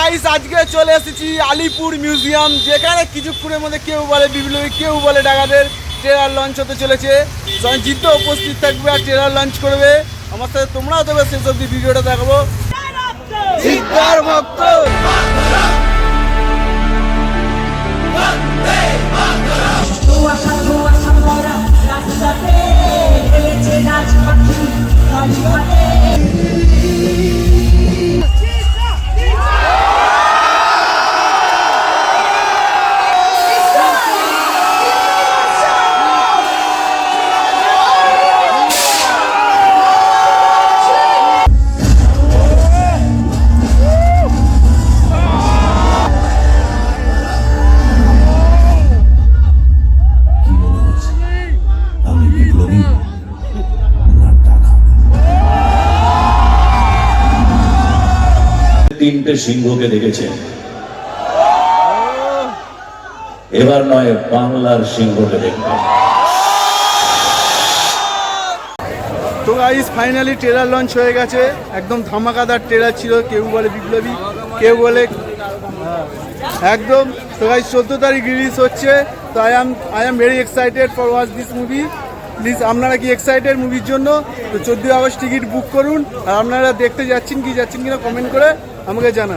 Guys আজকে চলে এসেছি আলিপুর মিউজিয়াম, যেখানে কিছুক্ষণের মধ্যে কেউ বলে বিপ্লবী, কেউ বলে ডাকাতের ট্রেলার লঞ্চ হতে চলেছে। জিদ্দ উপস্থিত থাকবে আর ট্রেলার লঞ্চ করবে। আমার সাথে তোমরাও দেবে শেষ অব্দি ভিডিওটা দেখাবো। জিদ্দার ভক্ত তিনটে সিংহকে দেখেছেন, এবার নয় বাংলার সিংহকে দেখবেন। তো গাইস ফাইনালি ট্রেলার লঞ্চ হয়ে গেছে। একদম ধামাকাদার ট্রেলার ছিল। কেউ বলে বিপ্লবী, কেউ বলে একদম। তো গাইস 14 তারিখ রিলিজ হচ্ছে। তো I am very excited for watch this movie. Please আপনারা কি এক্সাইটেড মুভির জন্য? তো 14 আগস্ট টিকিট বুক করুন। আর আপনারা দেখতে যাচ্ছেন কি যাচ্ছেন কিনা কমেন্ট করে আমাকে জানান।